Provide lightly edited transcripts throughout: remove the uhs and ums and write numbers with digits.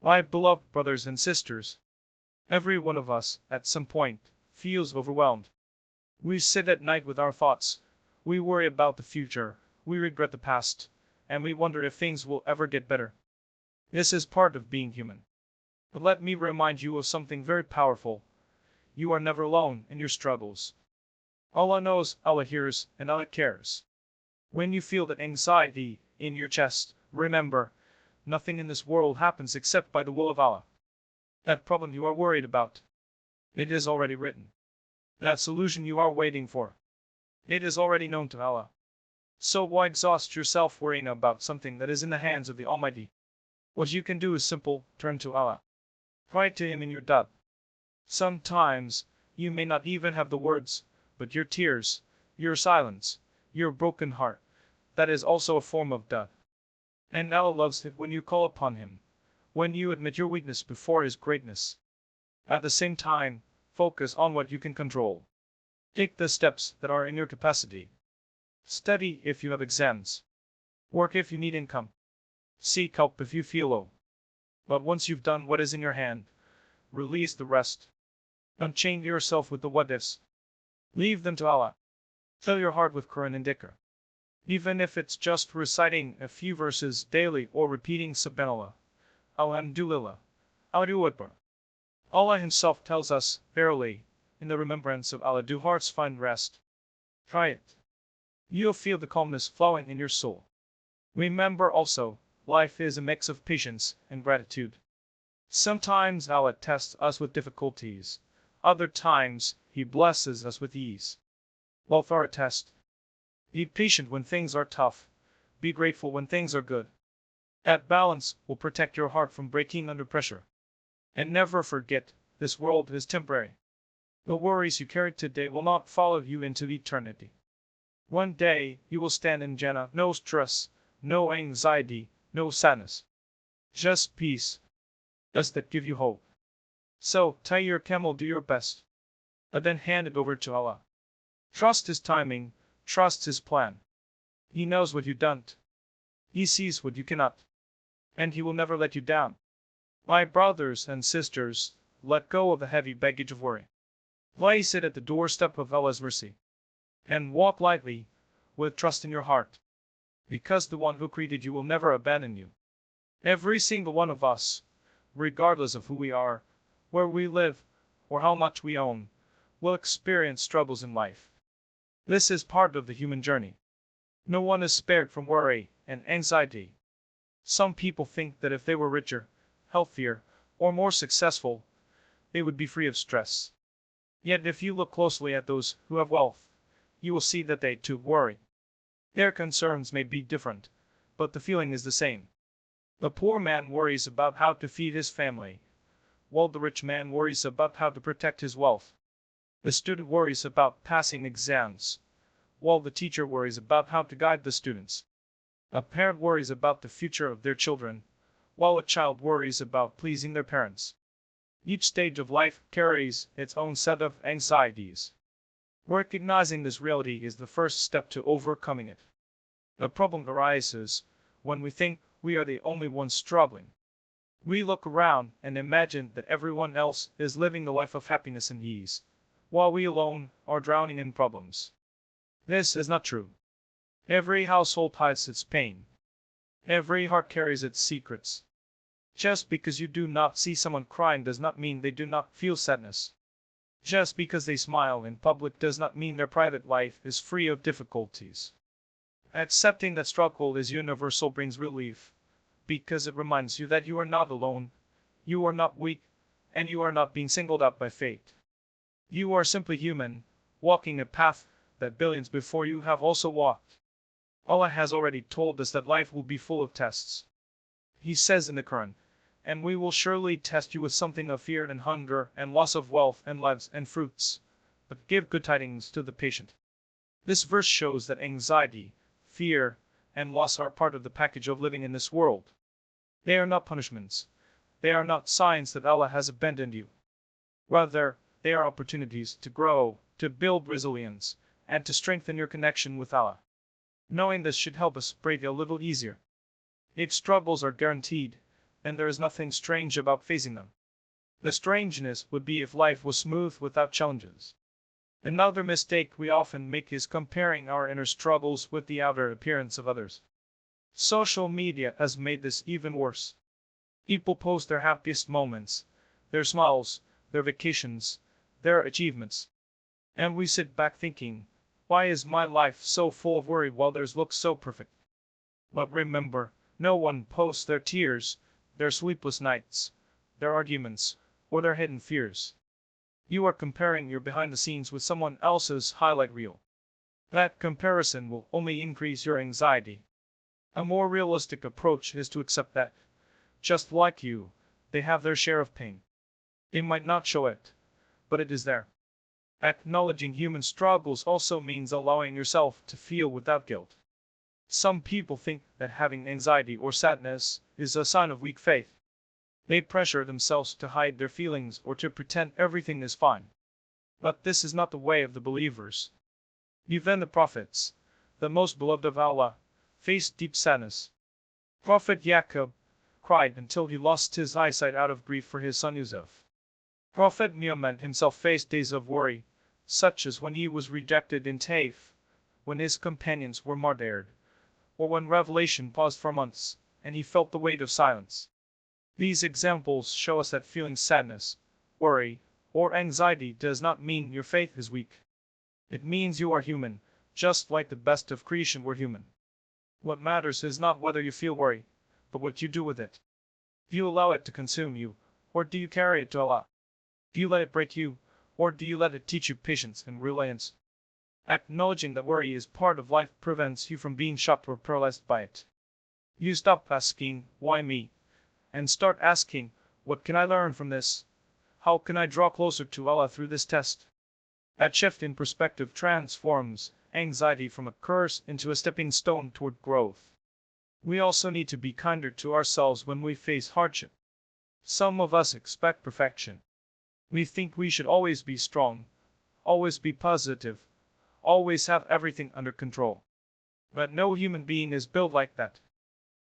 My beloved brothers and sisters, every one of us, at some point, feels overwhelmed. We sit at night with our thoughts, we worry about the future, we regret the past, and we wonder if things will ever get better. This is part of being human. But let me remind you of something very powerful. You are never alone in your struggles. Allah knows, Allah hears, and Allah cares. When you feel that anxiety in your chest, remember, nothing in this world happens except by the will of Allah. That problem you are worried about, it is already written. That solution you are waiting for, it is already known to Allah. So why exhaust yourself worrying about something that is in the hands of the Almighty? What you can do is simple, turn to Allah. Cry to Him in your doubt. Sometimes, you may not even have the words, but your tears, your silence, your broken heart, that is also a form of doubt. And Allah loves it when you call upon Him, when you admit your weakness before His greatness. At the same time, focus on what you can control. Take the steps that are in your capacity. Study if you have exams. Work if you need income. Seek help if you feel low. But once you've done what is in your hand, release the rest. Unchain yourself with the what ifs. Leave them to Allah. Fill your heart with Qur'an and Dhikr. Even if it's just reciting a few verses daily or repeating Subhanallah, Alhamdulillah, Allahu Akbar. Allah Himself tells us, verily, in the remembrance of Allah do hearts find rest. Try it. You'll feel the calmness flowing in your soul. Remember also, life is a mix of patience and gratitude. Sometimes Allah tests us with difficulties, other times He blesses us with ease. Both are a test. Be patient when things are tough. Be grateful when things are good. That balance will protect your heart from breaking under pressure. And never forget, this world is temporary. The worries you carry today will not follow you into eternity. One day, you will stand in Jannah, no stress, no anxiety, no sadness. Just peace. Does that give you hope? So, tie your camel, do your best. But then hand it over to Allah. Trust His timing, trust His plan. He knows what you don't. He sees what you cannot. And He will never let you down. My brothers and sisters, let go of the heavy baggage of worry. Place it at the doorstep of Allah's mercy. And walk lightly, with trust in your heart. Because the One who created you will never abandon you. Every single one of us, regardless of who we are, where we live, or how much we own, will experience struggles in life. This is part of the human journey. No one is spared from worry and anxiety. Some people think that if they were richer, healthier, or more successful, they would be free of stress. Yet if you look closely at those who have wealth, you will see that they too worry. Their concerns may be different, but the feeling is the same. The poor man worries about how to feed his family, while the rich man worries about how to protect his wealth. The student worries about passing exams, while the teacher worries about how to guide the students. A parent worries about the future of their children, while a child worries about pleasing their parents. Each stage of life carries its own set of anxieties. Recognizing this reality is the first step to overcoming it. The problem arises when we think we are the only ones struggling. We look around and imagine that everyone else is living a life of happiness and ease, while we alone are drowning in problems. This is not true. Every household hides its pain. Every heart carries its secrets. Just because you do not see someone crying does not mean they do not feel sadness. Just because they smile in public does not mean their private life is free of difficulties. Accepting that struggle is universal brings relief, because it reminds you that you are not alone, you are not weak, and you are not being singled out by fate. You are simply human, walking a path that billions before you have also walked. Allah has already told us that life will be full of tests. He says in the Quran, and we will surely test you with something of fear and hunger and loss of wealth and lives and fruits, but give good tidings to the patient. This verse shows that anxiety, fear, and loss are part of the package of living in this world. They are not punishments. They are not signs that Allah has abandoned you. Rather, they are opportunities to grow, to build resilience, and to strengthen your connection with Allah. Knowing this should help us breathe a little easier. If struggles are guaranteed, and there is nothing strange about facing them. The strangeness would be if life was smooth without challenges. Another mistake we often make is comparing our inner struggles with the outer appearance of others. Social media has made this even worse. People post their happiest moments, their smiles, their vacations, their achievements. And we sit back thinking, why is my life so full of worry while theirs looks so perfect? But remember, no one posts their tears, their sleepless nights, their arguments, or their hidden fears. You are comparing your behind the scenes with someone else's highlight reel. That comparison will only increase your anxiety. A more realistic approach is to accept that, just like you, they have their share of pain. They might not show it, but it is there. Acknowledging human struggles also means allowing yourself to feel without guilt. Some people think that having anxiety or sadness is a sign of weak faith. They pressure themselves to hide their feelings or to pretend everything is fine. But this is not the way of the believers. Even the prophets, the most beloved of Allah, faced deep sadness. Prophet Yaqub cried until he lost his eyesight out of grief for his son Yusuf. Prophet Muhammad himself faced days of worry, such as when he was rejected in Taif, when his companions were martyred, or when revelation paused for months, and he felt the weight of silence. These examples show us that feeling sadness, worry, or anxiety does not mean your faith is weak. It means you are human, just like the best of creation were human. What matters is not whether you feel worry, but what you do with it. Do you allow it to consume you, or do you carry it to Allah? Do you let it break you, or do you let it teach you patience and reliance? Acknowledging that worry is part of life prevents you from being shocked or paralyzed by it. You stop asking, why me? And start asking, what can I learn from this? How can I draw closer to Allah through this test? That shift in perspective transforms anxiety from a curse into a stepping stone toward growth. We also need to be kinder to ourselves when we face hardship. Some of us expect perfection. We think we should always be strong, always be positive, always have everything under control. But no human being is built like that.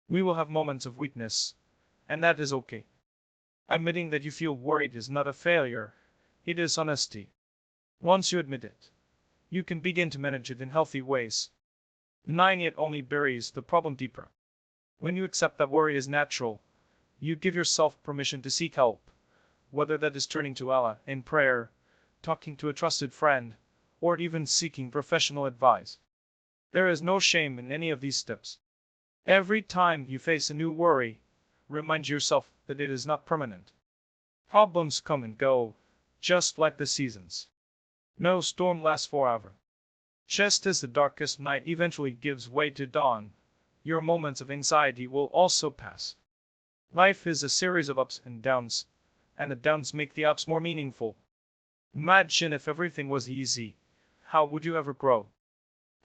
We will have moments of weakness, and that is okay. Admitting that you feel worried is not a failure, it is honesty. Once you admit it, you can begin to manage it in healthy ways. Denying it only buries the problem deeper. When you accept that worry is natural, you give yourself permission to seek help, whether that is turning to Allah in prayer, talking to a trusted friend, or even seeking professional advice. There is no shame in any of these steps. Every time you face a new worry, remind yourself that it is not permanent. Problems come and go, just like the seasons. No storm lasts forever. Just as the darkest night eventually gives way to dawn, your moments of anxiety will also pass. Life is a series of ups and downs, and the downs make the ups more meaningful. Imagine if everything was easy. How would you ever grow?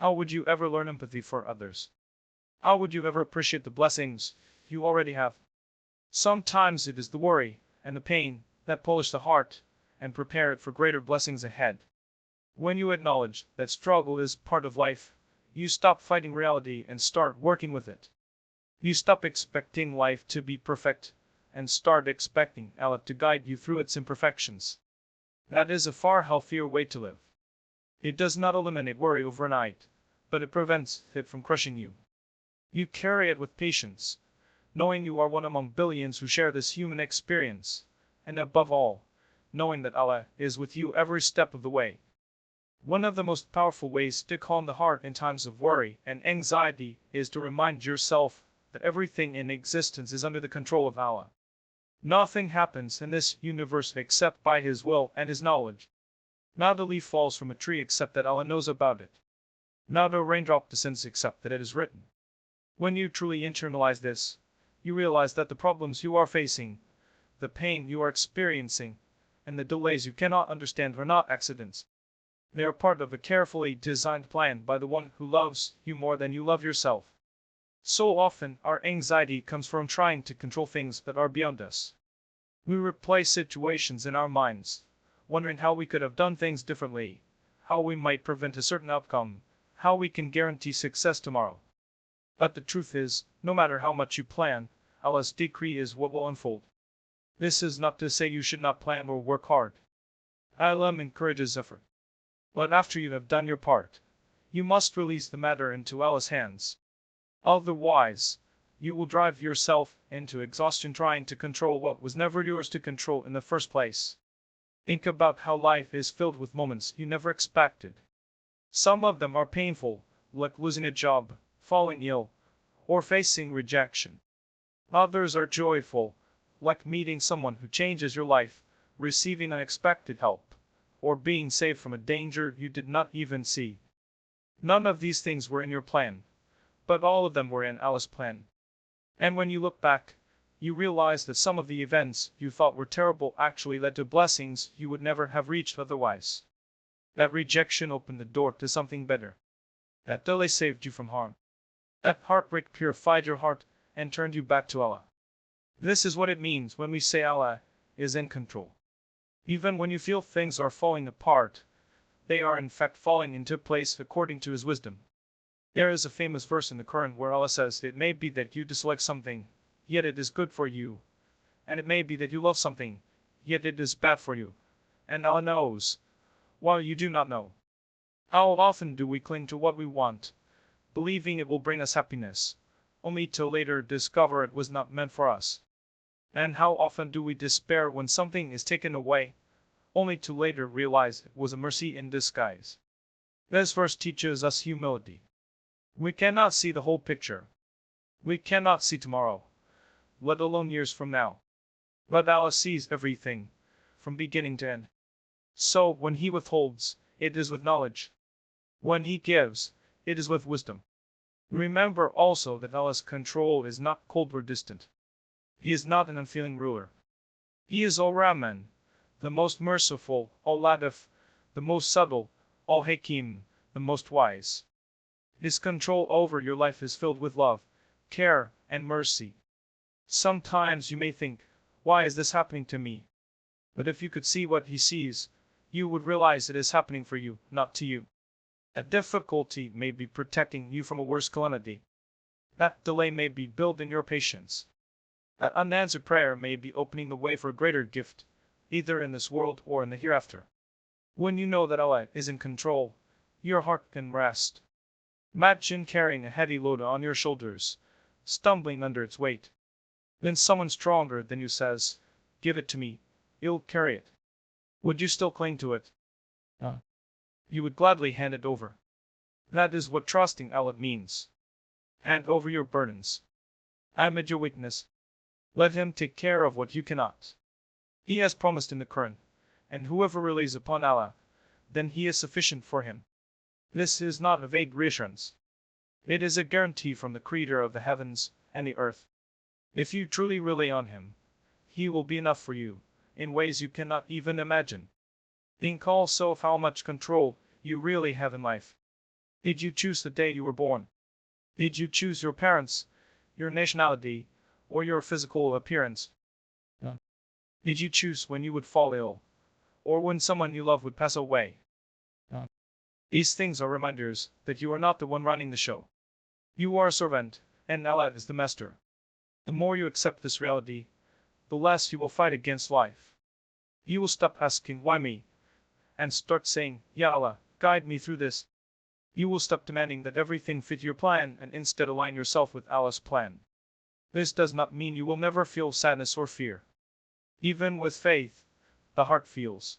How would you ever learn empathy for others? How would you ever appreciate the blessings you already have? Sometimes it is the worry and the pain that polish the heart and prepare it for greater blessings ahead. When you acknowledge that struggle is part of life, you stop fighting reality and start working with it. You stop expecting life to be perfect and start expecting Allah to guide you through its imperfections. That is a far healthier way to live. It does not eliminate worry overnight, but it prevents it from crushing you. You carry it with patience, knowing you are one among billions who share this human experience, and above all, knowing that Allah is with you every step of the way. One of the most powerful ways to calm the heart in times of worry and anxiety is to remind yourself that everything in existence is under the control of Allah. Nothing happens in this universe except by His will and His knowledge. Not a leaf falls from a tree except that Allah knows about it. Not a raindrop descends except that it is written. When you truly internalize this, you realize that the problems you are facing, the pain you are experiencing, and the delays you cannot understand are not accidents. They are part of a carefully designed plan by the one who loves you more than you love yourself. So often, our anxiety comes from trying to control things that are beyond us. We replay situations in our minds, wondering how we could have done things differently, how we might prevent a certain outcome, how we can guarantee success tomorrow. But the truth is, no matter how much you plan, Allah's decree is what will unfold. This is not to say you should not plan or work hard. Allah encourages effort. But after you have done your part, you must release the matter into Allah's hands. Otherwise, you will drive yourself into exhaustion trying to control what was never yours to control in the first place. Think about how life is filled with moments you never expected. Some of them are painful, like losing a job, falling ill, or facing rejection. Others are joyful, like meeting someone who changes your life, receiving unexpected help, or being saved from a danger you did not even see. None of these things were in your plan, but all of them were in Allah's plan. And when you look back, you realize that some of the events you thought were terrible actually led to blessings you would never have reached otherwise. That rejection opened the door to something better. That delay saved you from harm. That heartbreak purified your heart and turned you back to Allah. This is what it means when we say Allah is in control. Even when you feel things are falling apart, they are in fact falling into place according to His wisdom. There is a famous verse in the Quran where Allah says, "It may be that you dislike something, yet it is good for you. And it may be that you love something, yet it is bad for you. And Allah knows, while you do not know." How often do we cling to what we want, believing it will bring us happiness, only to later discover it was not meant for us? And how often do we despair when something is taken away, only to later realize it was a mercy in disguise? This verse teaches us humility. We cannot see the whole picture. We cannot see tomorrow, let alone years from now. But Allah sees everything, from beginning to end. So when He withholds, it is with knowledge. When He gives, it is with wisdom. Remember also that Allah's control is not cold or distant. He is not an unfeeling ruler. He is Al-Rahman, the most merciful, Al-Latif, the most subtle, Al-Hakim, the most wise. His control over your life is filled with love, care, and mercy. Sometimes you may think, why is this happening to me? But if you could see what He sees, you would realize it is happening for you, not to you. A difficulty may be protecting you from a worse calamity. That delay may be building your patience. That unanswered prayer may be opening the way for a greater gift, either in this world or in the hereafter. When you know that Allah is in control, your heart can rest. Imagine carrying a heavy load on your shoulders, stumbling under its weight. Then someone stronger than you says, "Give it to me, you'll carry it." Would you still cling to it? You would gladly hand it over. That is what trusting Allah means. Hand over your burdens. Admit your weakness. Let Him take care of what you cannot. He has promised in the Quran, and whoever relies upon Allah, then He is sufficient for him. This is not a vague reassurance. It is a guarantee from the Creator of the heavens and the earth. If you truly rely on Him, He will be enough for you, in ways you cannot even imagine. Think also of how much control you really have in life. Did you choose the day you were born? Did you choose your parents, your nationality, or your physical appearance? Did you choose when you would fall ill, or when someone you love would pass away? These things are reminders that you are not the one running the show. You are a servant, and Allah is the master. The more you accept this reality, the less you will fight against life. You will stop asking, "Why me?" and start saying, "Ya Allah, guide me through this." You will stop demanding that everything fit your plan and instead align yourself with Allah's plan. This does not mean you will never feel sadness or fear. Even with faith, the heart feels.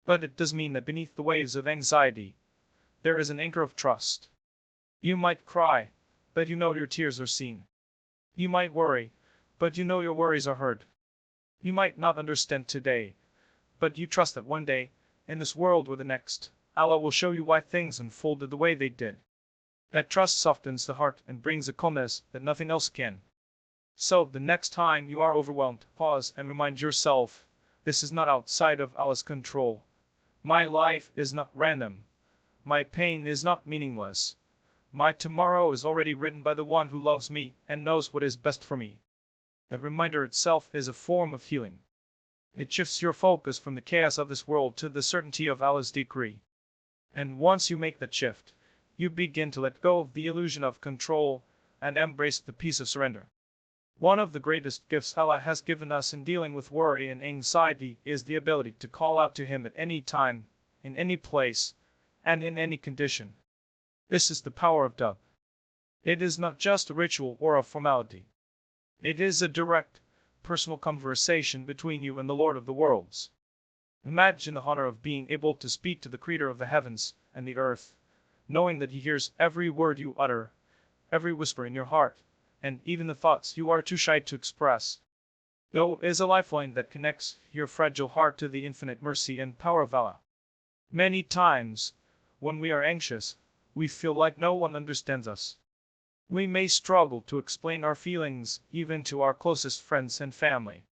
But it does mean that beneath the waves of anxiety, there is an anchor of trust. You might cry, but you know your tears are seen. You might worry, but you know your worries are heard. You might not understand today, but you trust that one day, in this world or the next, Allah will show you why things unfolded the way they did. That trust softens the heart and brings a calmness that nothing else can. So the next time you are overwhelmed, pause and remind yourself, this is not outside of Allah's control. My life is not random. My pain is not meaningless. My tomorrow is already written by the one who loves me and knows what is best for me. That reminder itself is a form of healing. It shifts your focus from the chaos of this world to the certainty of Allah's decree. And once you make that shift, you begin to let go of the illusion of control and embrace the peace of surrender. One of the greatest gifts Allah has given us in dealing with worry and anxiety is the ability to call out to Him at any time, in any place, and in any condition. This is the power of Du'a. It is not just a ritual or a formality. It is a direct, personal conversation between you and the Lord of the worlds. Imagine the honor of being able to speak to the Creator of the heavens and the earth, knowing that He hears every word you utter, every whisper in your heart, and even the thoughts you are too shy to express. Du'a is a lifeline that connects your fragile heart to the infinite mercy and power of Allah. Many times, when we are anxious, we feel like no one understands us. We may struggle to explain our feelings even to our closest friends and family.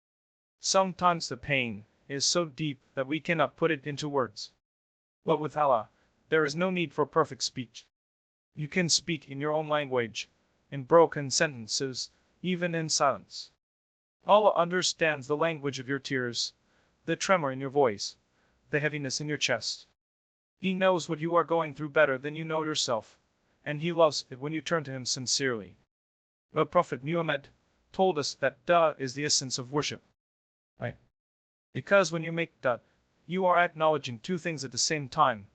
Sometimes the pain is so deep that we cannot put it into words. But with Allah, there is no need for perfect speech. You can speak in your own language, in broken sentences, even in silence. Allah understands the language of your tears, the tremor in your voice, the heaviness in your chest. He knows what you are going through better than you know yourself, and He loves it when you turn to Him sincerely. The Prophet Muhammad told us that Du'a is the essence of worship. Right? Because when you make Du'a, you are acknowledging two things at the same time,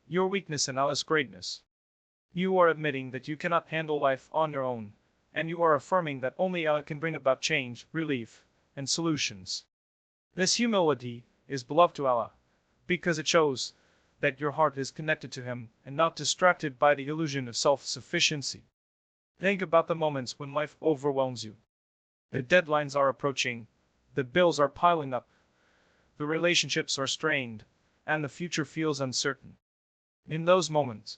your weakness and Allah's greatness. You are admitting that you cannot handle life on your own, and you are affirming that only Allah can bring about change, relief, and solutions. This humility is beloved to Allah, because it shows that your heart is connected to Him and not distracted by the illusion of self-sufficiency. Think about the moments when life overwhelms you. The deadlines are approaching, the bills are piling up, the relationships are strained, and the future feels uncertain. In those moments,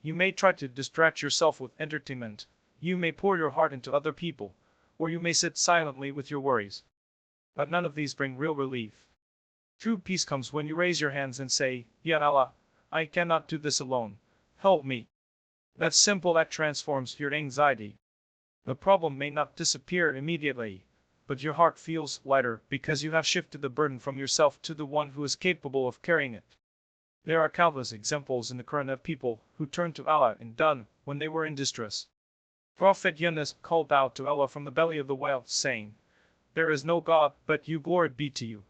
you may try to distract yourself with entertainment, you may pour your heart into other people, or you may sit silently with your worries. But none of these bring real relief. True peace comes when you raise your hands and say, Ya Allah, I cannot do this alone, help me. That simple act transforms your anxiety. The problem may not disappear immediately, but your heart feels lighter because you have shifted the burden from yourself to the one who is capable of carrying it. There are countless examples in the Quran of people who turned to Allah in Du'a when they were in distress. Prophet Yunus called out to Allah from the belly of the whale, saying, There is no God but you, glory be to you.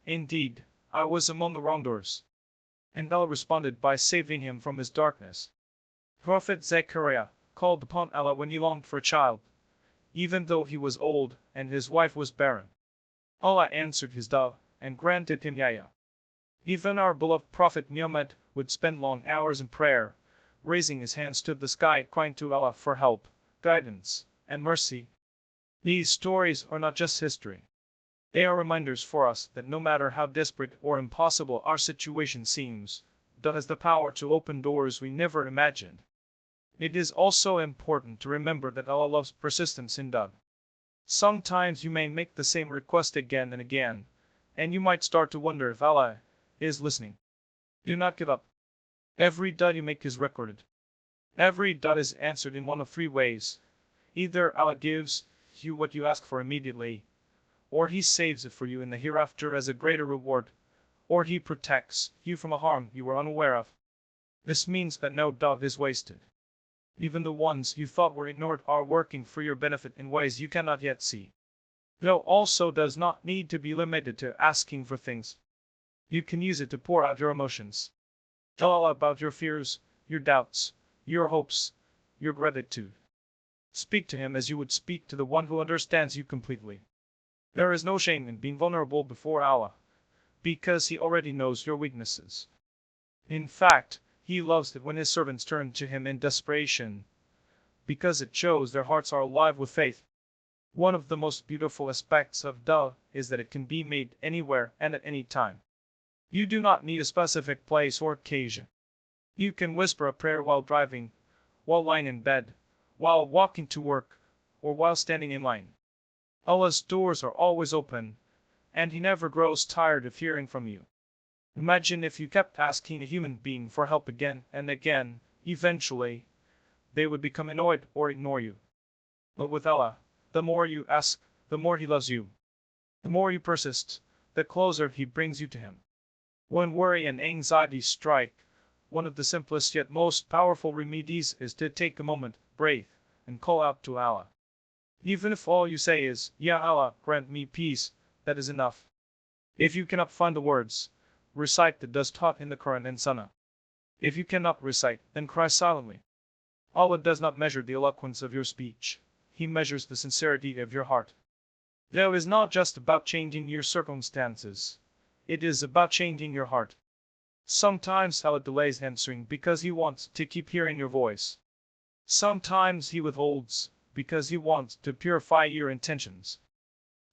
Indeed, I was among the wrongdoers. And Allah responded by saving him from his darkness. Prophet Zechariah called upon Allah when he longed for a child, even though he was old and his wife was barren. Allah answered his Du'a and granted him Yahya. Even our beloved Prophet Muhammad would spend long hours in prayer, raising his hands to the sky, crying to Allah for help, guidance, and mercy. These stories are not just history. They are reminders for us that no matter how desperate or impossible our situation seems, God has the power to open doors we never imagined. It is also important to remember that Allah loves persistence in Du'a. Sometimes you may make the same request again and again, and you might start to wonder if Allah is listening. Do not give up. Every Du'a you make is recorded. Every Du'a is answered in one of three ways. Either Allah gives you what you ask for immediately, or He saves it for you in the hereafter as a greater reward, or He protects you from a harm you were unaware of. This means that no Du'a is wasted. Even the ones you thought were ignored are working for your benefit in ways you cannot yet see. Du'a also does not need to be limited to asking for things. You can use it to pour out your emotions. Tell Allah about your fears, your doubts, your hopes, your gratitude. Speak to Him as you would speak to the one who understands you completely. There is no shame in being vulnerable before Allah, because He already knows your weaknesses. In fact, He loves it when His servants turn to Him in desperation, because it shows their hearts are alive with faith. One of the most beautiful aspects of Du'a is that it can be made anywhere and at any time. You do not need a specific place or occasion. You can whisper a prayer while driving, while lying in bed, while walking to work, or while standing in line. Allah's doors are always open, and He never grows tired of hearing from you. Imagine if you kept asking a human being for help again and again, eventually, they would become annoyed or ignore you. But with Allah, the more you ask, the more He loves you. The more you persist, the closer He brings you to Him. When worry and anxiety strike, one of the simplest yet most powerful remedies is to take a moment, breathe, and call out to Allah. Even if all you say is, Ya Allah, grant me peace, that is enough. If you cannot find the words, recite the as taught in the Qur'an and Sunnah. If you cannot recite, then cry silently. Allah does not measure the eloquence of your speech. He measures the sincerity of your heart. Though it is not just about changing your circumstances. It is about changing your heart. Sometimes Allah delays answering because He wants to keep hearing your voice. Sometimes He withholds because He wants to purify your intentions.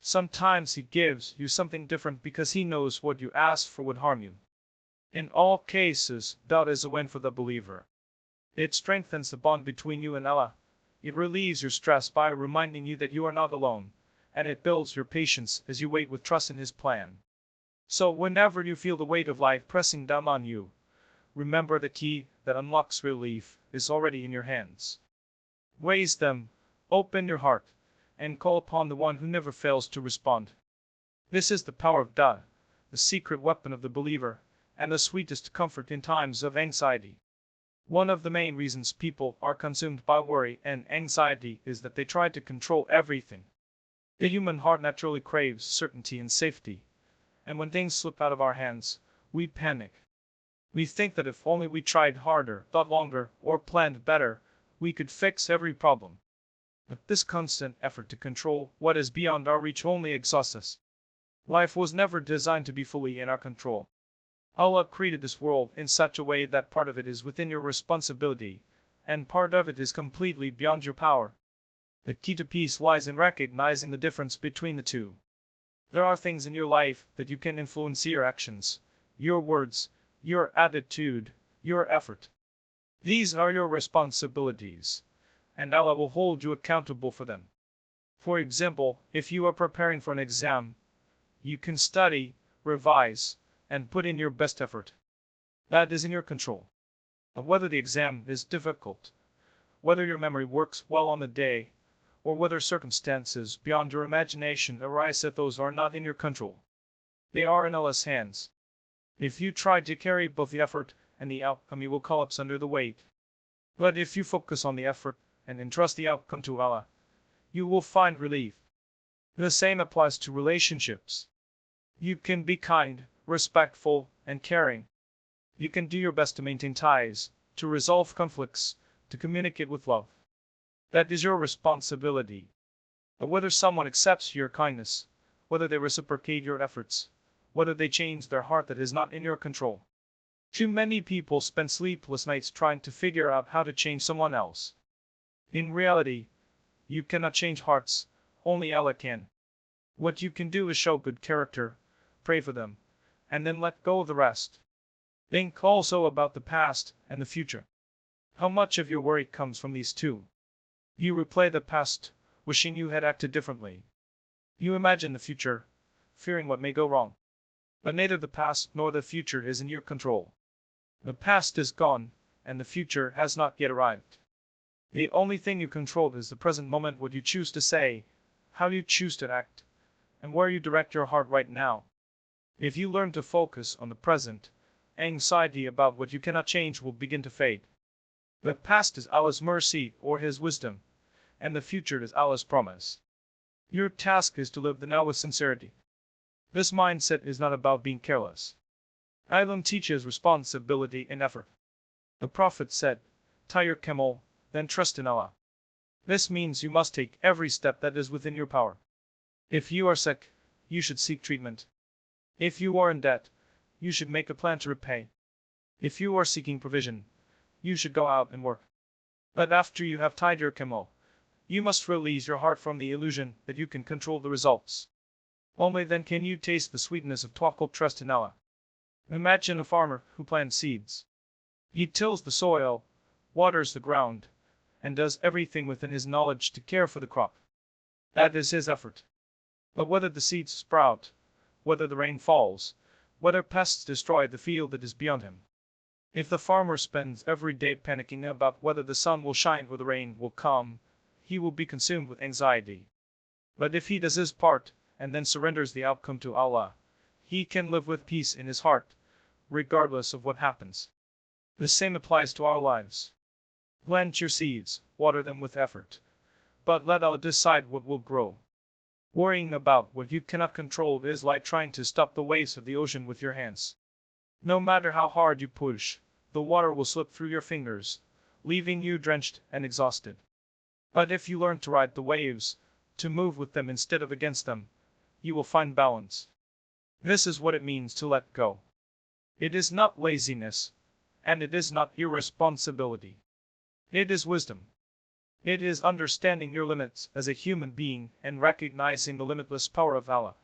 Sometimes He gives you something different because He knows what you ask for would harm you. In all cases, doubt is a win for the believer. It strengthens the bond between you and Allah. It relieves your stress by reminding you that you are not alone, and it builds your patience as you wait with trust in His plan. So whenever you feel the weight of life pressing down on you, remember the key that unlocks relief is already in your hands. Raise them, open your heart, and call upon the one who never fails to respond. This is the power of Duʿā, the secret weapon of the believer, and the sweetest comfort in times of anxiety. One of the main reasons people are consumed by worry and anxiety is that they try to control everything. The human heart naturally craves certainty and safety, and when things slip out of our hands, we panic. We think that if only we tried harder, thought longer, or planned better, we could fix every problem. But this constant effort to control what is beyond our reach only exhausts us. Life was never designed to be fully in our control. Allah created this world in such a way that part of it is within your responsibility, and part of it is completely beyond your power. The key to peace lies in recognizing the difference between the two. There are things in your life that you can influence: your actions, your words, your attitude, your effort. These are your responsibilities, and Allah will hold you accountable for them. For example, if you are preparing for an exam, you can study, revise, and put in your best effort. That is in your control. But whether the exam is difficult, whether your memory works well on the day, or whether circumstances beyond your imagination arise, that those are not in your control. They are in Allah's hands. If you try to carry both the effort and the outcome, you will collapse under the weight. But if you focus on the effort and entrust the outcome to Allah, you will find relief. The same applies to relationships. You can be kind, respectful, and caring. You can do your best to maintain ties, to resolve conflicts, to communicate with love. That is your responsibility. But whether someone accepts your kindness, whether they reciprocate your efforts, whether they change their heart, that is not in your control. Too many people spend sleepless nights trying to figure out how to change someone else. In reality, you cannot change hearts, only Allah can. What you can do is show good character, pray for them, and then let go of the rest. Think also about the past and the future. How much of your worry comes from these two? You replay the past, wishing you had acted differently. You imagine the future, fearing what may go wrong. But neither the past nor the future is in your control. The past is gone, and the future has not yet arrived. The only thing you control is the present moment, what you choose to say, how you choose to act, and where you direct your heart right now. If you learn to focus on the present, anxiety about what you cannot change will begin to fade. The past is Allah's mercy or His wisdom, and the future is Allah's promise. Your task is to live the now with sincerity. This mindset is not about being careless. Islam teaches responsibility and effort. The Prophet said, "Tie your camel, then trust in Allah." This means you must take every step that is within your power. If you are sick, you should seek treatment. If you are in debt, you should make a plan to repay. If you are seeking provision, you should go out and work. But after you have tied your camel, you must release your heart from the illusion that you can control the results. Only then can you taste the sweetness of Tawakkul, trust in Allah. Imagine a farmer who plants seeds. He tills the soil, waters the ground, and does everything within his knowledge to care for the crop. That is his effort. But whether the seeds sprout, whether the rain falls, whether pests destroy the field, that is beyond him. If the farmer spends every day panicking about whether the sun will shine or the rain will come, he will be consumed with anxiety. But if he does his part, and then surrenders the outcome to Allah, he can live with peace in his heart, regardless of what happens. The same applies to our lives. Plant your seeds, water them with effort. but let Allah decide what will grow. Worrying about what you cannot control is like trying to stop the waves of the ocean with your hands. No matter how hard you push, the water will slip through your fingers, leaving you drenched and exhausted. But if you learn to ride the waves, to move with them instead of against them, you will find balance. This is what it means to let go. It is not laziness, and it is not irresponsibility. It is wisdom. It is understanding your limits as a human being and recognizing the limitless power of Allah.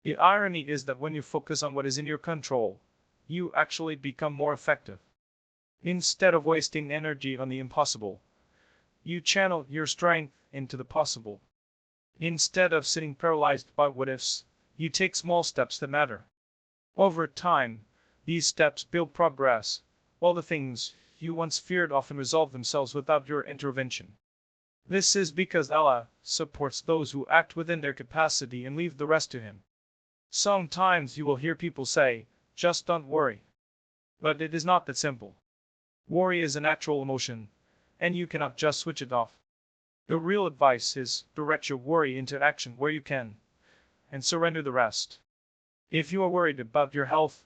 The irony is that when you focus on what is in your control, you actually become more effective. Instead of wasting energy on the impossible, you channel your strength into the possible. Instead of sitting paralyzed by what ifs, you take small steps that matter. Over time, these steps build progress, while the things you once feared often resolve themselves without your intervention. This is because Allah supports those who act within their capacity and leave the rest to Him. Sometimes you will hear people say, "Just don't worry." But it is not that simple. Worry is a natural emotion, and you cannot just switch it off. The real advice is direct your worry into action where you can, and surrender the rest. If you are worried about your health,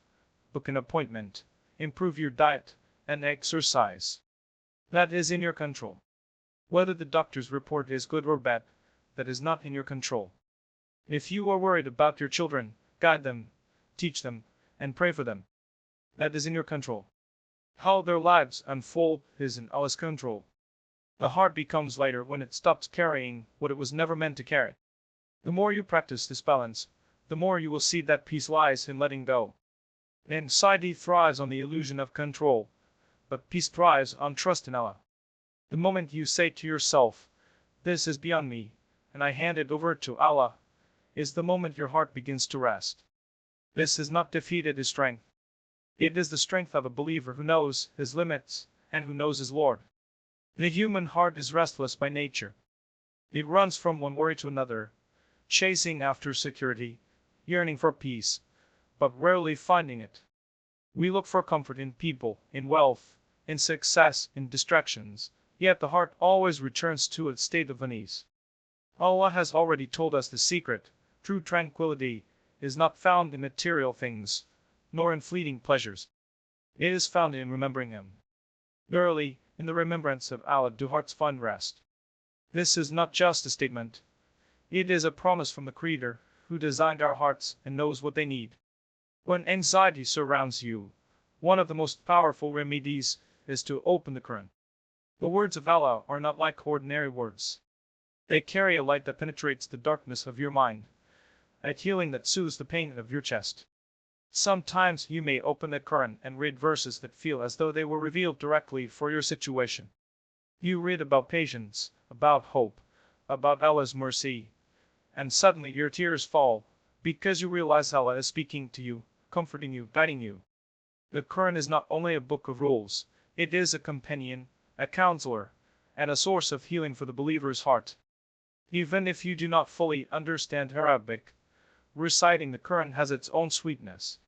book an appointment, improve your diet, and exercise. That is in your control. Whether the doctor's report is good or bad, that is not in your control. If you are worried about your children, guide them, teach them, and pray for them. That is in your control. How their lives unfold is in Allah's control. The heart becomes lighter when it stops carrying what it was never meant to carry. The more you practice this balance, the more you will see that peace lies in letting go. Anxiety thrives on the illusion of control, but peace thrives on trust in Allah. The moment you say to yourself, "This is beyond me, and I hand it over to Allah," is the moment your heart begins to rest. This is not defeat, it is strength. It is the strength of a believer who knows his limits and who knows his Lord. The human heart is restless by nature. It runs from one worry to another, chasing after security, yearning for peace, but rarely finding it. We look for comfort in people, in wealth, in success, in distractions, yet the heart always returns to its state of unease. Allah has already told us the secret. True tranquility is not found in material things, nor in fleeting pleasures. It is found in remembering Him. Verily, in the remembrance of Allah do hearts find rest. This is not just a statement. It is a promise from the Creator, who designed our hearts and knows what they need. When anxiety surrounds you, one of the most powerful remedies is to open the Qur'an. The words of Allah are not like ordinary words. They carry a light that penetrates the darkness of your mind, a healing that soothes the pain of your chest. Sometimes you may open the Qur'an and read verses that feel as though they were revealed directly for your situation. You read about patience, about hope, about Allah's mercy, and suddenly your tears fall, because you realize Allah is speaking to you, comforting you, guiding you. The Qur'an is not only a book of rules, it is a companion, a counselor, and a source of healing for the believer's heart. Even if you do not fully understand Arabic, reciting the Qur'an has its own sweetness.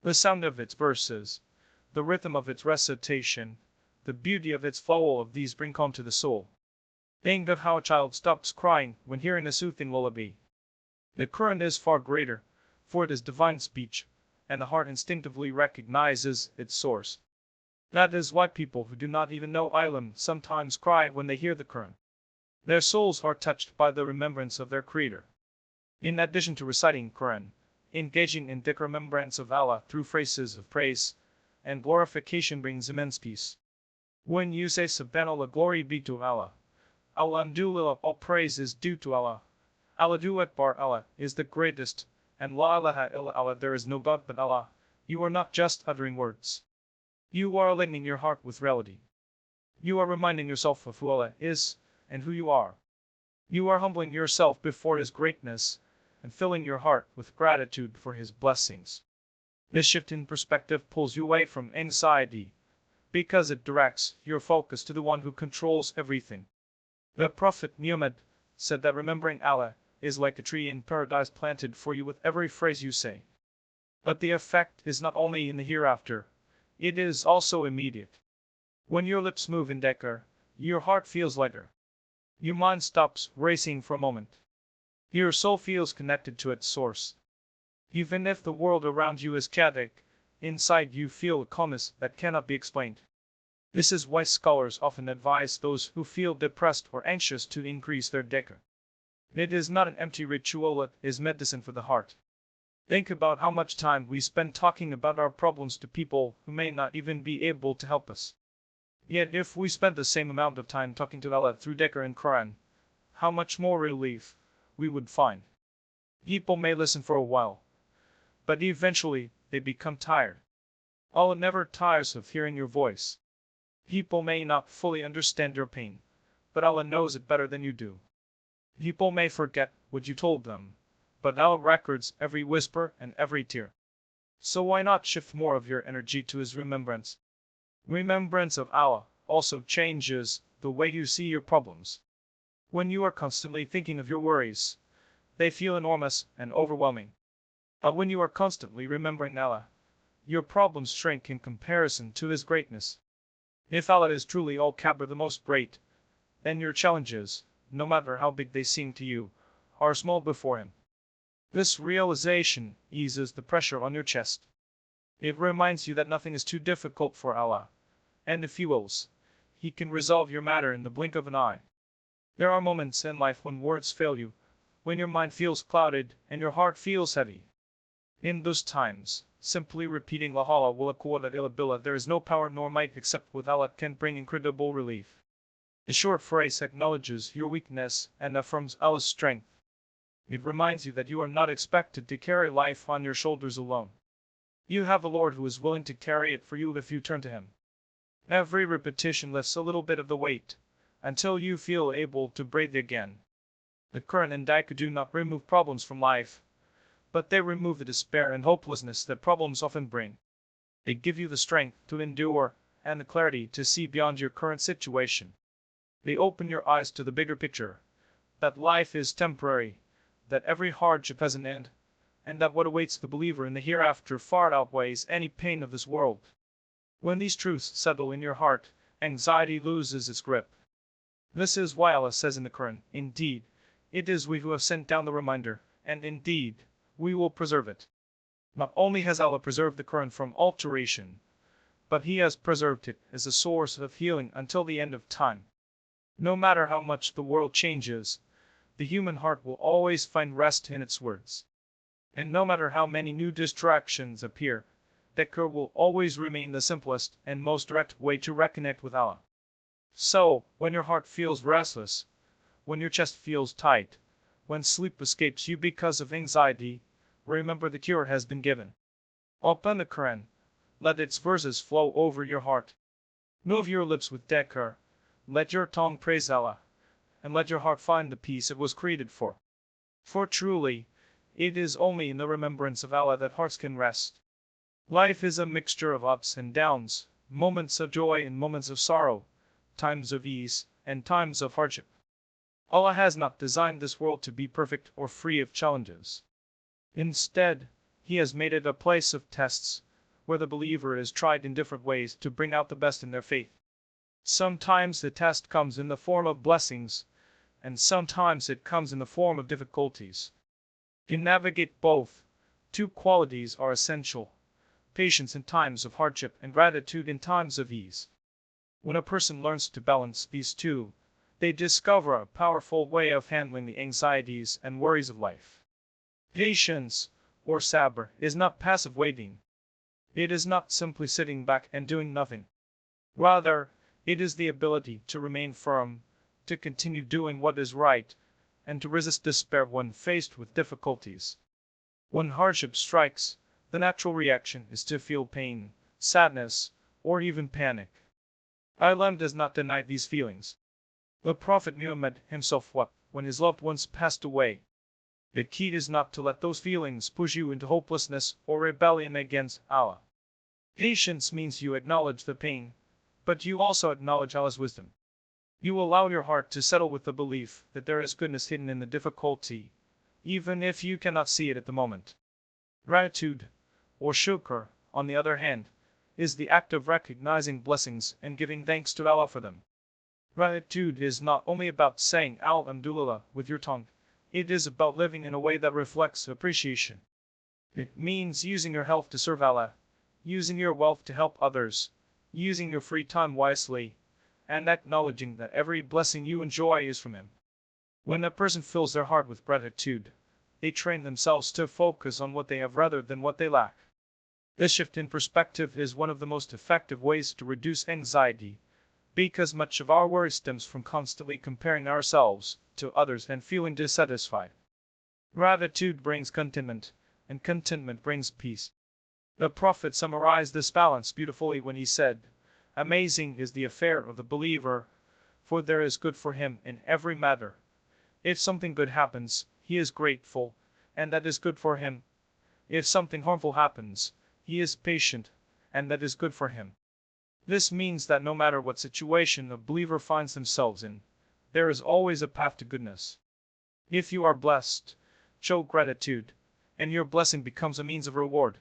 The sound of its verses, the rhythm of its recitation, the beauty of its flow, of these bring calm to the soul. Think of how a child stops crying when hearing a soothing lullaby. The Qur'an is far greater, for it is divine speech, and the heart instinctively recognizes its source. That is why people who do not even know Ilm sometimes cry when they hear the Qur'an. Their souls are touched by the remembrance of their Creator. In addition to reciting Qur'an, engaging in Dhikr, remembrance of Allah through phrases of praise and glorification brings immense peace. When you say Subhanallah, glory be to Allah, Alhamdulillah, all praise is due to Allah, Allahu Akbar, Allah is the greatest, and La ilaha illa Allah, there is no God but Allah, you are not just uttering words. You are aligning your heart with reality. You are reminding yourself of who Allah is and who you are. You are humbling yourself before His greatness and filling your heart with gratitude for His blessings. This shift in perspective pulls you away from anxiety, because it directs your focus to the one who controls everything. The Prophet Muhammad said that remembering Allah is like a tree in paradise planted for you with every phrase you say. But the effect is not only in the hereafter, it is also immediate. When your lips move in dhikr, your heart feels lighter. Your mind stops racing for a moment. Your soul feels connected to its source. Even if the world around you is chaotic, inside you feel a calmness that cannot be explained. This is why scholars often advise those who feel depressed or anxious to increase their dhikr. It is not an empty ritual, it is medicine for the heart. Think about how much time we spend talking about our problems to people who may not even be able to help us. Yet if we spent the same amount of time talking to Allah through Dhikr and Quran, how much more relief we would find. People may listen for a while, but eventually they become tired. Allah never tires of hearing your voice. People may not fully understand your pain, but Allah knows it better than you do. People may forget what you told them, but Allah records every whisper and every tear. So why not shift more of your energy to His remembrance? Remembrance of Allah also changes the way you see your problems. When you are constantly thinking of your worries, they feel enormous and overwhelming. But when you are constantly remembering Allah, your problems shrink in comparison to His greatness. If Allah is truly Al-Kabir, the most great, then your challenges, no matter how big they seem to you, are small before Him. This realization eases the pressure on your chest. It reminds you that nothing is too difficult for Allah, and if He wills, He can resolve your matter in the blink of an eye. There are moments in life when words fail you, when your mind feels clouded and your heart feels heavy. In those times, simply repeating La hawla wala quwwata illa billah, there is no power nor might except with Allah, can bring incredible relief. The short phrase acknowledges your weakness and affirms Allah's strength. It reminds you that you are not expected to carry life on your shoulders alone. You have a Lord who is willing to carry it for you if you turn to Him. Every repetition lifts a little bit of the weight, until you feel able to breathe again. The Qur'an and Dhikr do not remove problems from life, but they remove the despair and hopelessness that problems often bring. They give you the strength to endure, and the clarity to see beyond your current situation. They open your eyes to the bigger picture, that life is temporary, that every hardship has an end, and that what awaits the believer in the hereafter far outweighs any pain of this world. When these truths settle in your heart, anxiety loses its grip. This is why Allah says in the Quran, "Indeed, it is we who have sent down the reminder, and indeed, we will preserve it." Not only has Allah preserved the Quran from alteration, but He has preserved it as a source of healing until the end of time. No matter how much the world changes, the human heart will always find rest in its words. And no matter how many new distractions appear, Dhikr will always remain the simplest and most direct way to reconnect with Allah. So, when your heart feels restless, when your chest feels tight, when sleep escapes you because of anxiety, remember the cure has been given. Open the Quran, let its verses flow over your heart. Move your lips with Dhikr, let your tongue praise Allah, and let your heart find the peace it was created for. For truly, it is only in the remembrance of Allah that hearts can rest. Life is a mixture of ups and downs, moments of joy and moments of sorrow, times of ease and times of hardship. Allah has not designed this world to be perfect or free of challenges. Instead, He has made it a place of tests, where the believer is tried in different ways to bring out the best in their faith. Sometimes the test comes in the form of blessings, and sometimes it comes in the form of difficulties. To navigate both, two qualities are essential: patience in times of hardship and gratitude in times of ease. When a person learns to balance these two, they discover a powerful way of handling the anxieties and worries of life. Patience, or sabr, is not passive waiting. It is not simply sitting back and doing nothing. Rather, it is the ability to remain firm, to continue doing what is right, and to resist despair when faced with difficulties. When hardship strikes, the natural reaction is to feel pain, sadness, or even panic. Islam does not deny these feelings. The Prophet Muhammad himself wept when his loved ones passed away. The key is not to let those feelings push you into hopelessness or rebellion against Allah. Patience means you acknowledge the pain, but you also acknowledge Allah's wisdom. You allow your heart to settle with the belief that there is goodness hidden in the difficulty, even if you cannot see it at the moment. Gratitude, or shukr, on the other hand, is the act of recognizing blessings and giving thanks to Allah for them. Gratitude is not only about saying Alhamdulillah with your tongue, it is about living in a way that reflects appreciation. It means using your health to serve Allah, using your wealth to help others, using your free time wisely, and acknowledging that every blessing you enjoy is from Him. When a person fills their heart with gratitude, they train themselves to focus on what they have rather than what they lack. This shift in perspective is one of the most effective ways to reduce anxiety, because much of our worry stems from constantly comparing ourselves to others and feeling dissatisfied. Gratitude brings contentment, and contentment brings peace. The Prophet summarized this balance beautifully when he said, "Amazing is the affair of the believer, for there is good for him in every matter. If something good happens, he is grateful, and that is good for him. If something harmful happens, he is patient, and that is good for him." This means that no matter what situation a believer finds themselves in, there is always a path to goodness. If you are blessed, show gratitude, and your blessing becomes a means of reward.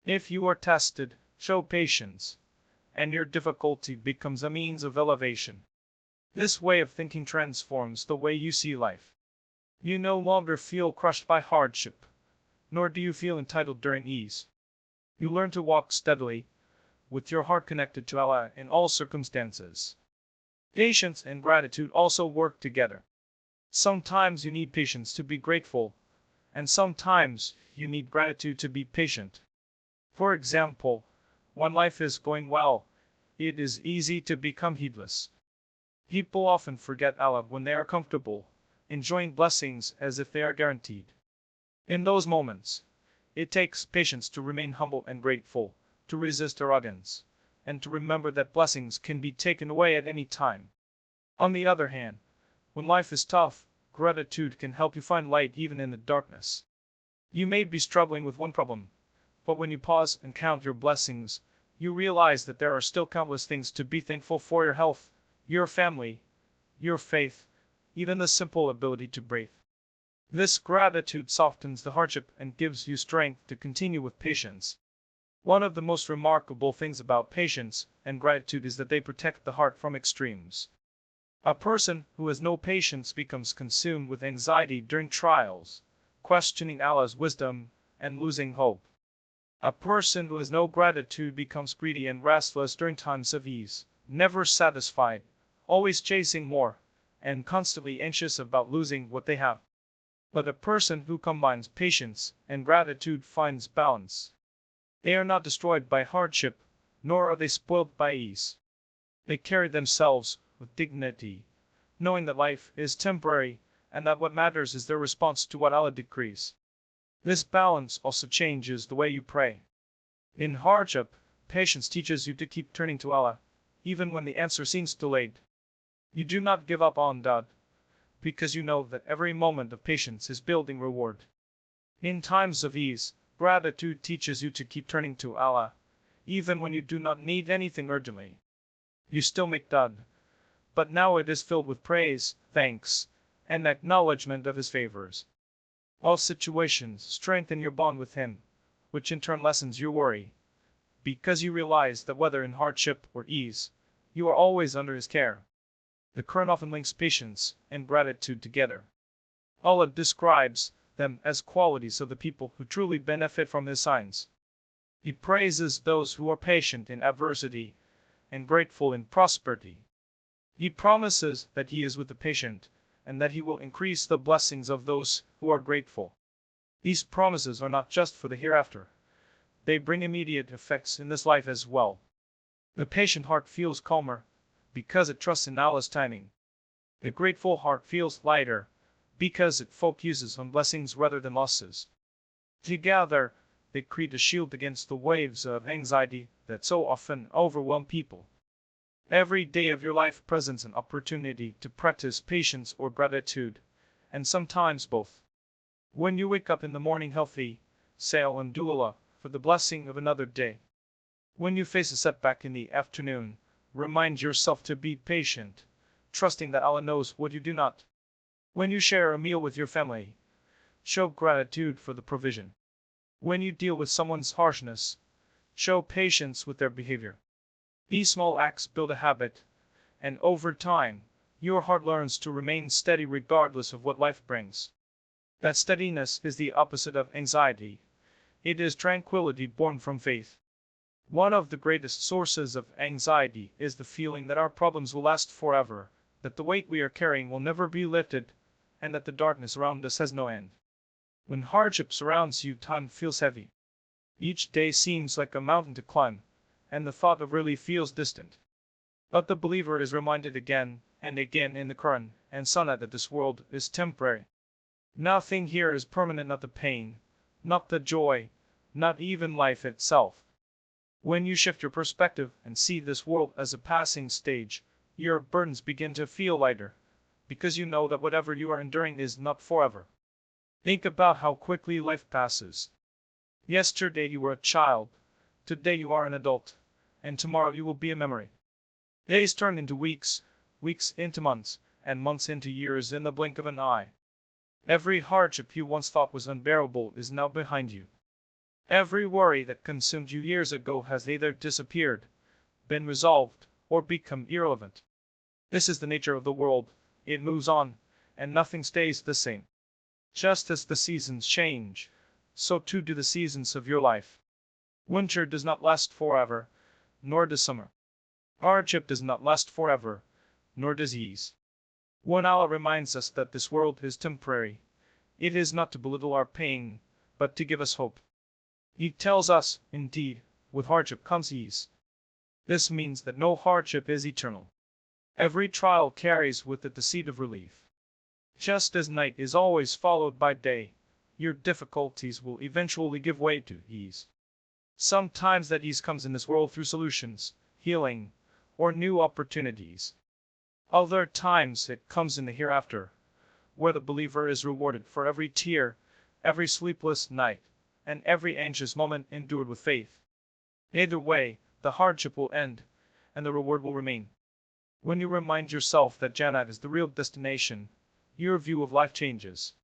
If you are tested, show patience, and your difficulty becomes a means of elevation. This way of thinking transforms the way you see life. You no longer feel crushed by hardship, nor do you feel entitled during ease. You learn to walk steadily, with your heart connected to Allah in all circumstances. Patience and gratitude also work together. Sometimes you need patience to be grateful, and sometimes you need gratitude to be patient. For example, when life is going well, it is easy to become heedless. People often forget Allah when they are comfortable, enjoying blessings as if they are guaranteed. In those moments, it takes patience to remain humble and grateful, to resist arrogance, and to remember that blessings can be taken away at any time. On the other hand, when life is tough, gratitude can help you find light even in the darkness. You may be struggling with one problem, but when you pause and count your blessings, you realize that there are still countless things to be thankful for: your health, your family, your faith, even the simple ability to breathe. This gratitude softens the hardship and gives you strength to continue with patience. One of the most remarkable things about patience and gratitude is that they protect the heart from extremes. A person who has no patience becomes consumed with anxiety during trials, questioning Allah's wisdom, and losing hope. A person who has no gratitude becomes greedy and restless during times of ease, never satisfied, always chasing more, and constantly anxious about losing what they have. But a person who combines patience and gratitude finds balance. They are not destroyed by hardship, nor are they spoiled by ease. They carry themselves with dignity, knowing that life is temporary, and that what matters is their response to what Allah decrees. This balance also changes the way you pray. In hardship, patience teaches you to keep turning to Allah, even when the answer seems delayed. You do not give up on God, because you know that every moment of patience is building reward. In times of ease, gratitude teaches you to keep turning to Allah, even when you do not need anything urgently. You still make dua, but now it is filled with praise, thanks, and acknowledgement of His favors. All situations strengthen your bond with Him, which in turn lessens your worry, because you realize that whether in hardship or ease, you are always under His care. The Quran often links patience and gratitude together. Allah describes them as qualities of the people who truly benefit from His signs. He praises those who are patient in adversity and grateful in prosperity. He promises that He is with the patient, and that He will increase the blessings of those who are grateful. These promises are not just for the hereafter. They bring immediate effects in this life as well. The patient heart feels calmer, because it trusts in Allah's timing. The grateful heart feels lighter, because it focuses on blessings rather than losses. Together, they create a shield against the waves of anxiety that so often overwhelm people. Every day of your life presents an opportunity to practice patience or gratitude, and sometimes both. When you wake up in the morning healthy, say Alhamdulillah for the blessing of another day. When you face a setback in the afternoon, remind yourself to be patient, trusting that Allah knows what you do not. When you share a meal with your family, show gratitude for the provision. When you deal with someone's harshness, show patience with their behavior. These small acts build a habit, and over time, your heart learns to remain steady regardless of what life brings. That steadiness is the opposite of anxiety. It is tranquility born from faith. One of the greatest sources of anxiety is the feeling that our problems will last forever, that the weight we are carrying will never be lifted, and that the darkness around us has no end. When hardship surrounds you, time feels heavy. Each day seems like a mountain to climb, and the thought of relief feels distant. But the believer is reminded again and again in the Qur'an and Sunnah that this world is temporary. Nothing here is permanent, not the pain, not the joy, not even life itself. When you shift your perspective and see this world as a passing stage, your burdens begin to feel lighter, because you know that whatever you are enduring is not forever. Think about how quickly life passes. Yesterday you were a child, today you are an adult, and tomorrow you will be a memory. Days turn into weeks, weeks into months, and months into years in the blink of an eye. Every hardship you once thought was unbearable is now behind you. Every worry that consumed you years ago has either disappeared, been resolved, or become irrelevant. This is the nature of the world. It moves on, and nothing stays the same. Just as the seasons change, so too do the seasons of your life. Winter does not last forever, nor does summer. Hardship does not last forever, nor disease. When Allah reminds us that this world is temporary, it is not to belittle our pain, but to give us hope. He tells us, indeed, with hardship comes ease. This means that no hardship is eternal. Every trial carries with it the seed of relief. Just as night is always followed by day, your difficulties will eventually give way to ease. Sometimes that ease comes in this world through solutions, healing, or new opportunities. Other times it comes in the hereafter, where the believer is rewarded for every tear, every sleepless night, and every anxious moment endured with faith. Either way, the hardship will end, and the reward will remain. When you remind yourself that Jannah is the real destination, your view of life changes.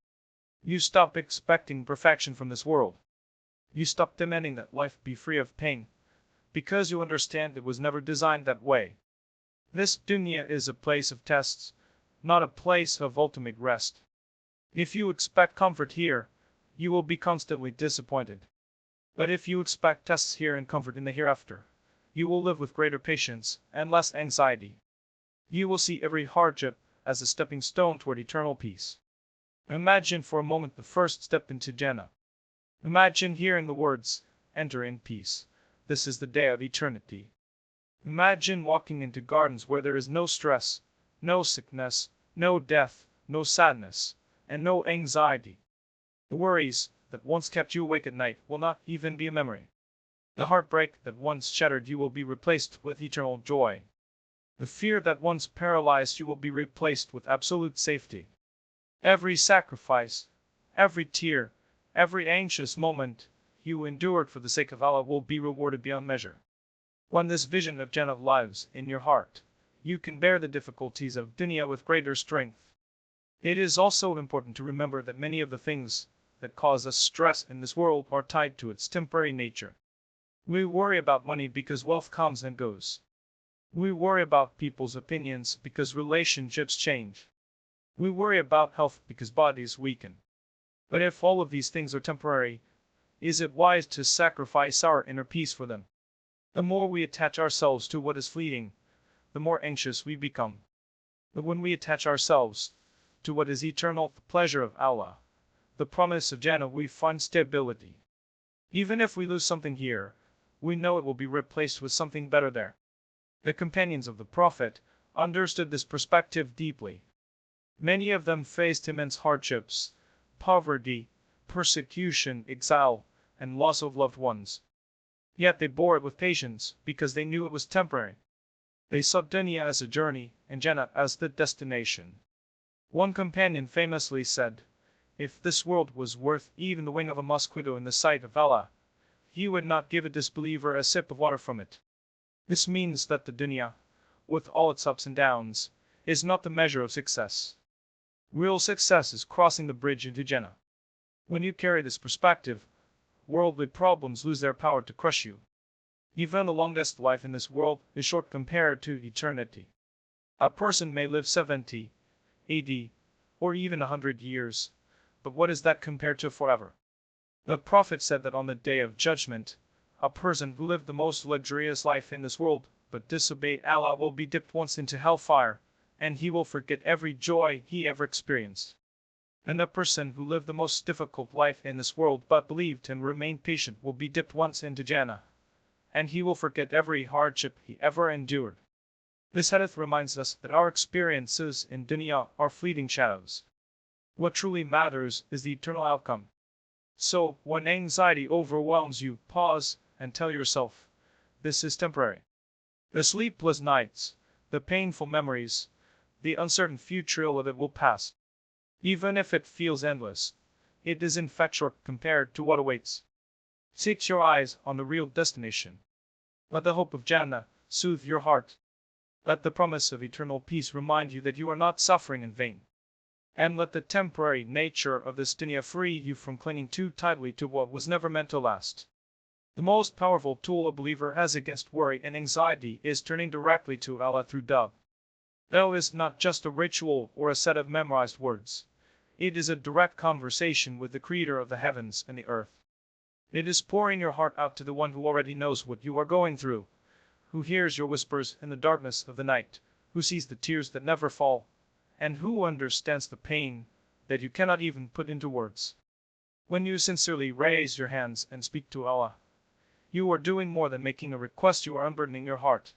You stop expecting perfection from this world. You stop demanding that life be free of pain, because you understand it was never designed that way. This dunya is a place of tests, not a place of ultimate rest. If you expect comfort here, you will be constantly disappointed. But if you expect tests here and comfort in the hereafter, you will live with greater patience and less anxiety. You will see every hardship as a stepping stone toward eternal peace. Imagine for a moment the first step into Jannah. Imagine hearing the words, "Enter in peace. This is the day of eternity." Imagine walking into gardens where there is no stress, no sickness, no death, no sadness, and no anxiety. The worries that once kept you awake at night will not even be a memory. The heartbreak that once shattered you will be replaced with eternal joy. The fear that once paralyzed you will be replaced with absolute safety. Every sacrifice, every tear, every anxious moment you endured for the sake of Allah will be rewarded beyond measure. When this vision of Jannah lives in your heart, you can bear the difficulties of dunya with greater strength. It is also important to remember that many of the things that cause us stress in this world are tied to its temporary nature. We worry about money because wealth comes and goes. We worry about people's opinions because relationships change. We worry about health because bodies weaken. But if all of these things are temporary, is it wise to sacrifice our inner peace for them? The more we attach ourselves to what is fleeting, the more anxious we become. But when we attach ourselves to what is eternal, the pleasure of Allah, the promise of Jannah, we find stability. Even if we lose something here, we know it will be replaced with something better there. The companions of the Prophet understood this perspective deeply. Many of them faced immense hardships, poverty, persecution, exile, and loss of loved ones. Yet they bore it with patience because they knew it was temporary. They saw dunya as a journey and Jannah as the destination. One companion famously said, "If this world was worth even the wing of a mosquito in the sight of Allah, He would not give a disbeliever a sip of water from it." This means that the dunya, with all its ups and downs, is not the measure of success. Real success is crossing the bridge into Jannah. When you carry this perspective, worldly problems lose their power to crush you. Even the longest life in this world is short compared to eternity. A person may live 70, 80, or even 100 years, but what is that compared to forever? The Prophet said that on the day of judgment, a person who lived the most luxurious life in this world, but disobeyed Allah, will be dipped once into hellfire, and he will forget every joy he ever experienced. And a person who lived the most difficult life in this world, but believed and remained patient, will be dipped once into Jannah, and he will forget every hardship he ever endured. This hadith reminds us that our experiences in dunya are fleeting shadows. What truly matters is the eternal outcome. So, when anxiety overwhelms you, pause and tell yourself, this is temporary. The sleepless nights, the painful memories, the uncertain future of it will pass. Even if it feels endless, it is in fact short compared to what awaits. Fix your eyes on the real destination. Let the hope of Jannah soothe your heart. Let the promise of eternal peace remind you that you are not suffering in vain. And let the temporary nature of this dunya free you from clinging too tightly to what was never meant to last. The most powerful tool a believer has against worry and anxiety is turning directly to Allah through Duʿā. Duʿā is not just a ritual or a set of memorized words. It is a direct conversation with the Creator of the heavens and the earth. It is pouring your heart out to the one who already knows what you are going through, who hears your whispers in the darkness of the night, who sees the tears that never fall, and who understands the pain that you cannot even put into words. When you sincerely raise your hands and speak to Allah, you are doing more than making a request, you are unburdening your heart.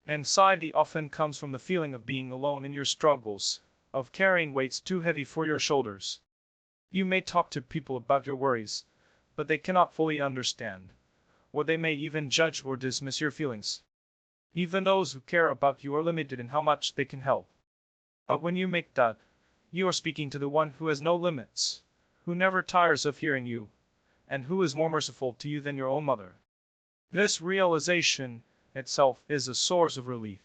Anxiety often comes from the feeling of being alone in your struggles, of carrying weights too heavy for your shoulders. You may talk to people about your worries, but they cannot fully understand, or they may even judge or dismiss your feelings. Even those who care about you are limited in how much they can help. But when you make that, you are speaking to the one who has no limits, who never tires of hearing you, and who is more merciful to you than your own mother. This realization itself is a source of relief.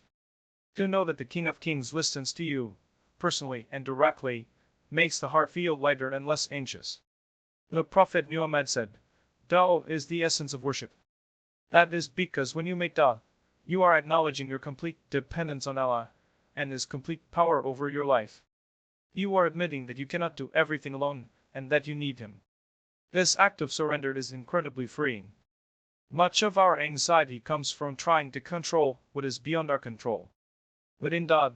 To know that the King of Kings listens to you, personally and directly, makes the heart feel lighter and less anxious. The Prophet Muhammad said, Du'a is the essence of worship. That is because when you make du'a, you are acknowledging your complete dependence on Allah and His complete power over your life. You are admitting that you cannot do everything alone and that you need Him. This act of surrender is incredibly freeing. Much of our anxiety comes from trying to control what is beyond our control. But in du'a,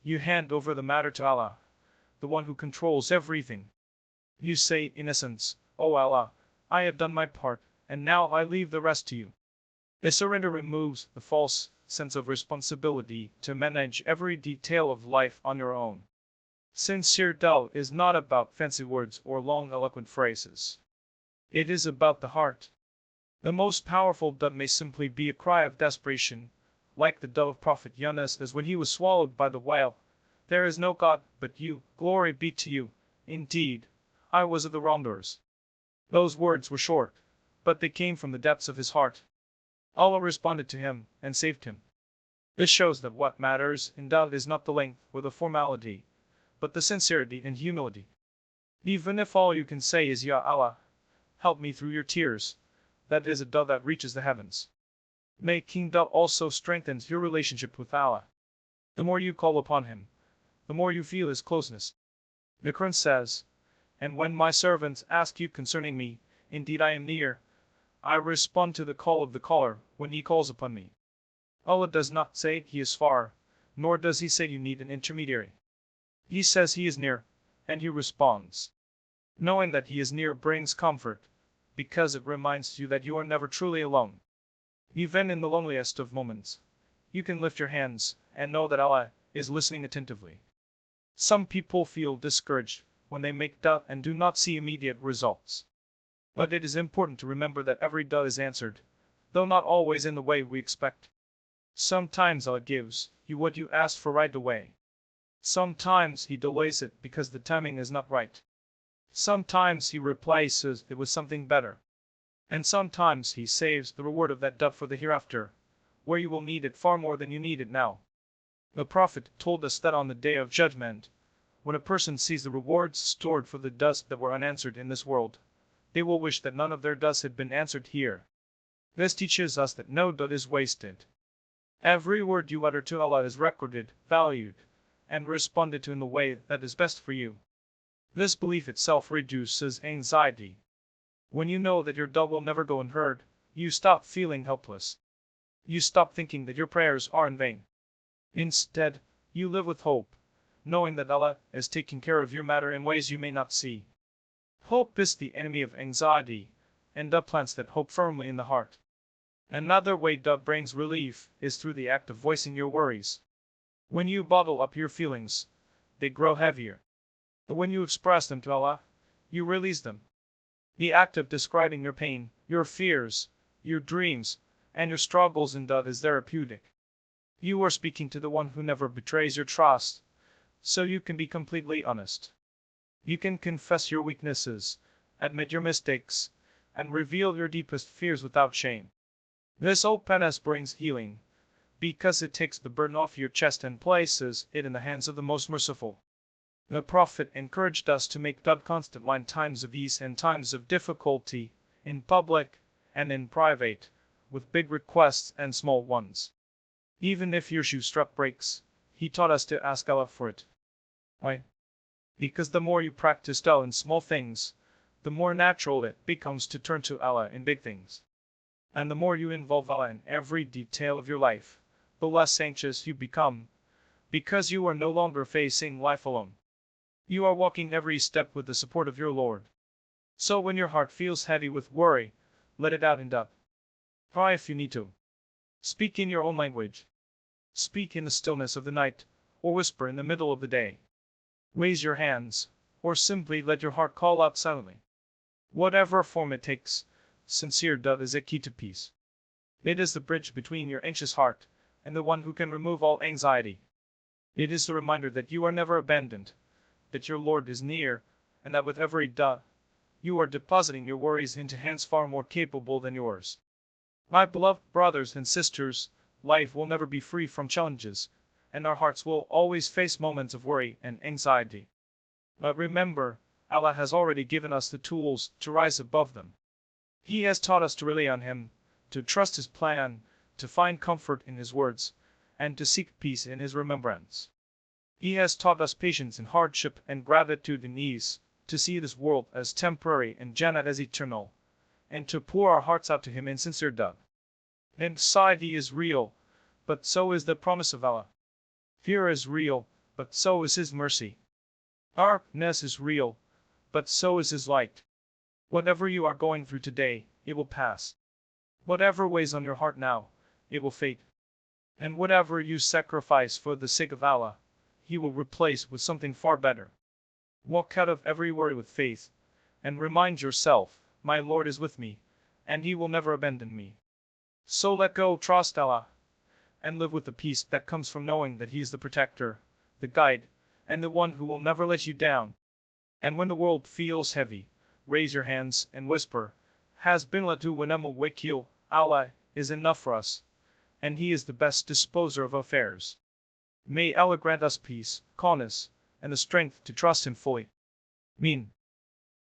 you hand over the matter to Allah, the one who controls everything. You say, in essence, O Allah, I have done my part, and now I leave the rest to you. This surrender removes the false sense of responsibility to manage every detail of life on your own. Sincere du'a is not about fancy words or long eloquent phrases. It is about the heart. The most powerful du'a may simply be a cry of desperation, like the du'a of Prophet Yunus as when he was swallowed by the whale. There is no God but you, glory be to you. Indeed, I was of the wrongdoers. Those words were short, but they came from the depths of his heart. Allah responded to him and saved him. This shows that what matters in du'a is not the length or the formality, but the sincerity and humility. Even if all you can say is Ya Allah, help me through your tears, that is a du'a that reaches the heavens. Making du'a also strengthens your relationship with Allah. The more you call upon Him, the more you feel His closeness. The Quran says, And when my servants ask you concerning me, indeed I am near. I respond to the call of the caller when he calls upon me. Allah does not say He is far, nor does He say you need an intermediary. He says He is near, and He responds. Knowing that He is near brings comfort, because it reminds you that you are never truly alone. Even in the loneliest of moments, you can lift your hands and know that Allah is listening attentively. Some people feel discouraged when they make du'a and do not see immediate results. But it is important to remember that every du'a is answered, though not always in the way we expect. Sometimes Allah gives you what you asked for right away. Sometimes He delays it because the timing is not right. Sometimes He replaces it with something better. And sometimes He saves the reward of that du'a for the hereafter, where you will need it far more than you need it now. The Prophet told us that on the day of judgment, when a person sees the rewards stored for the du'as that were unanswered in this world, they will wish that none of their du'as had been answered here. This teaches us that no du'a is wasted. Every word you utter to Allah is recorded, valued, and responded to in the way that is best for you. This belief itself reduces anxiety. When you know that your dua will never go unheard, you stop feeling helpless. You stop thinking that your prayers are in vain. Instead, you live with hope, knowing that Allah is taking care of your matter in ways you may not see. Hope is the enemy of anxiety, and dua plants that hope firmly in the heart. Another way dua brings relief is through the act of voicing your worries. When you bottle up your feelings, they grow heavier. But when you express them to Allah, you release them. The act of describing your pain, your fears, your dreams, and your struggles in dua is therapeutic. You are speaking to the one who never betrays your trust, so you can be completely honest. You can confess your weaknesses, admit your mistakes, and reveal your deepest fears without shame. This openness brings healing, because it takes the burden off your chest and places it in the hands of the most merciful. The Prophet encouraged us to make dua constant in times of ease and times of difficulty, in public and in private, with big requests and small ones. Even if your shoe strap breaks, he taught us to ask Allah for it. Why? Because the more you practice dua in small things, the more natural it becomes to turn to Allah in big things. And the more you involve Allah in every detail of your life, the less anxious you become, because you are no longer facing life alone. You are walking every step with the support of your Lord. So when your heart feels heavy with worry, let it out in dua. Cry if you need to. Speak in your own language. Speak in the stillness of the night, or whisper in the middle of the day. Raise your hands, or simply let your heart call out silently. Whatever form it takes, sincere dua is a key to peace. It is the bridge between your anxious heart and the one who can remove all anxiety. It is the reminder that you are never abandoned, that your Lord is near, and that with every dua, you are depositing your worries into hands far more capable than yours. My beloved brothers and sisters, life will never be free from challenges, and our hearts will always face moments of worry and anxiety. But remember, Allah has already given us the tools to rise above them. He has taught us to rely on Him, to trust His plan, to find comfort in His words, and to seek peace in His remembrance. He has taught us patience in hardship and gratitude in ease, to see this world as temporary and Jannah as eternal, and to pour our hearts out to Him in sincere dua. Anxiety is real, but so is the promise of Allah. Fear is real, but so is His mercy. Darkness is real, but so is His light. Whatever you are going through today, it will pass. Whatever weighs on your heart now, it will fade. And whatever you sacrifice for the sake of Allah, He will replace with something far better. Walk out of every worry with faith, and remind yourself, my Lord is with me, and He will never abandon me. So let go, trust Allah, and live with the peace that comes from knowing that He is the protector, the guide, and the one who will never let you down. And when the world feels heavy, raise your hands and whisper, Hasbunallahu wa ni'mal wakeel, Allah is enough for us, and He is the best disposer of affairs. May Allah grant us peace, calmness, and the strength to trust Him fully. Ameen.